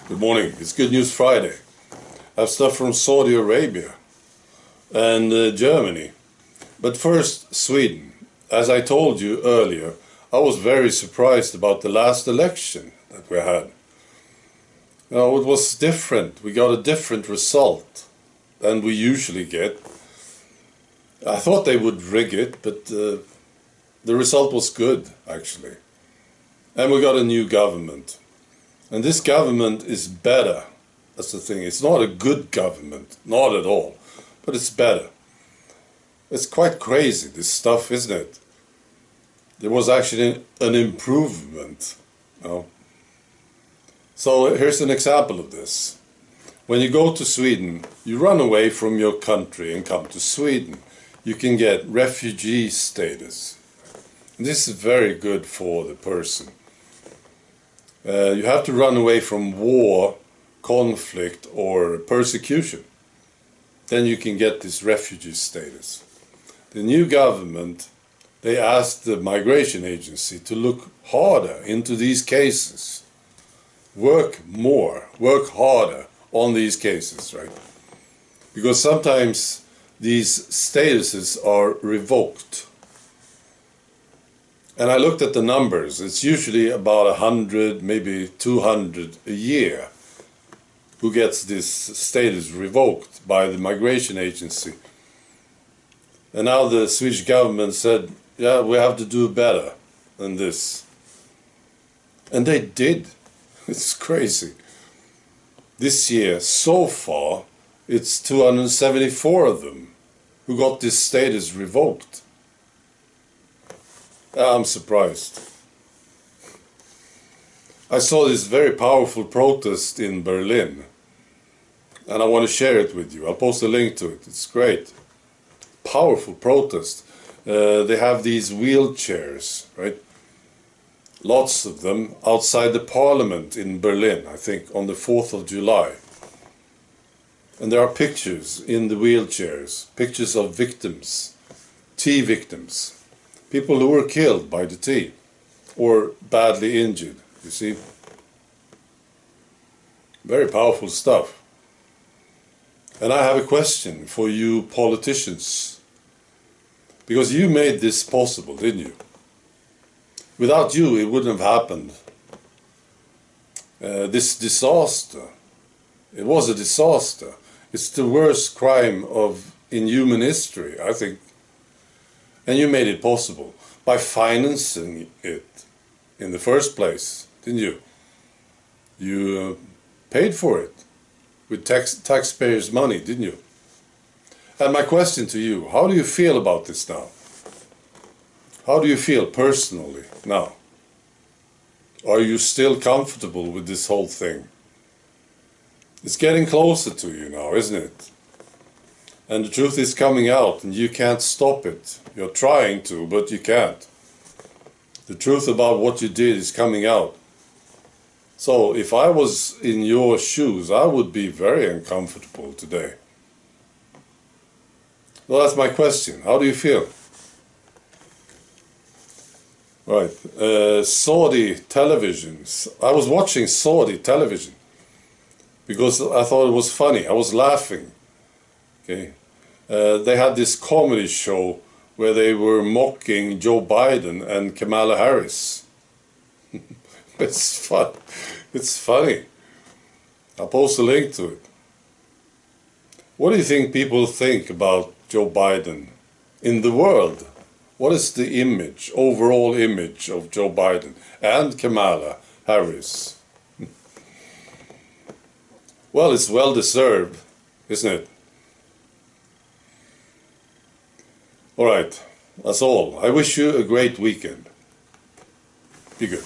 Good morning. It's Good News Friday. I have stuff from Saudi Arabia and Germany. But first, Sweden. As I told you earlier, I was very surprised about the last election that we had. Now, it was different. We got a different result than we usually get. I thought they would rig it, but the result was good, actually. And we got a new government. And this government is better. That's the thing. It's not a good government, not at all, but it's better. It's quite crazy, this stuff, isn't it? There was actually an improvement. You know? So here's an example of this. When you go to Sweden, you run away from your country and come to Sweden. You can get refugee status. And this is very good for the person. You have to run away from war, conflict, or persecution. Then you can get this refugee status. The new government, they asked the migration agency to look harder into these cases. Work more, work harder on these cases, right? Because sometimes these statuses are revoked. And I looked at the numbers. It's usually about 100, maybe 200 a year who gets this status revoked by the migration agency. And now the Swedish government said, yeah, we have to do better than this. And they did. It's crazy. This year, so far, it's 274 of them who got this status revoked. I'm surprised. I saw this very powerful protest in Berlin, and I want to share it with you. I'll post a link to it. It's great. Powerful protest. They have these wheelchairs, right? Lots of them outside the parliament in Berlin, I think, on the 4th of July. And there are pictures in the wheelchairs, pictures of victims, tea victims. People who were killed by the tea or badly injured, you see. Very powerful stuff. And I have a question for you politicians. Because you made this possible, didn't you? Without you, it wouldn't have happened. This disaster, it was a disaster. It's the worst crime in human history, I think. And you made it possible by financing it in the first place, didn't you? You paid for it with taxpayers' money, didn't you? And my question to you, how do you feel about this now? How do you feel personally now? Are you still comfortable with this whole thing? It's getting closer to you now, isn't it? And the truth is coming out, and you can't stop it. You're trying to, but you can't. The truth about what you did is coming out. So if I was in your shoes, I would be very uncomfortable today. Well, that's my question. How do you feel? Right. Saudi television. I was watching Saudi television because I thought it was funny. I was laughing. Okay. They had this comedy show where they were mocking Joe Biden and Kamala Harris. It's fun. It's funny. I'll post a link to it. What do you think people think about Joe Biden in the world? What is the image, overall image of Joe Biden and Kamala Harris? Well, it's well deserved, isn't it? All right, that's all. I wish you a great weekend. Be good.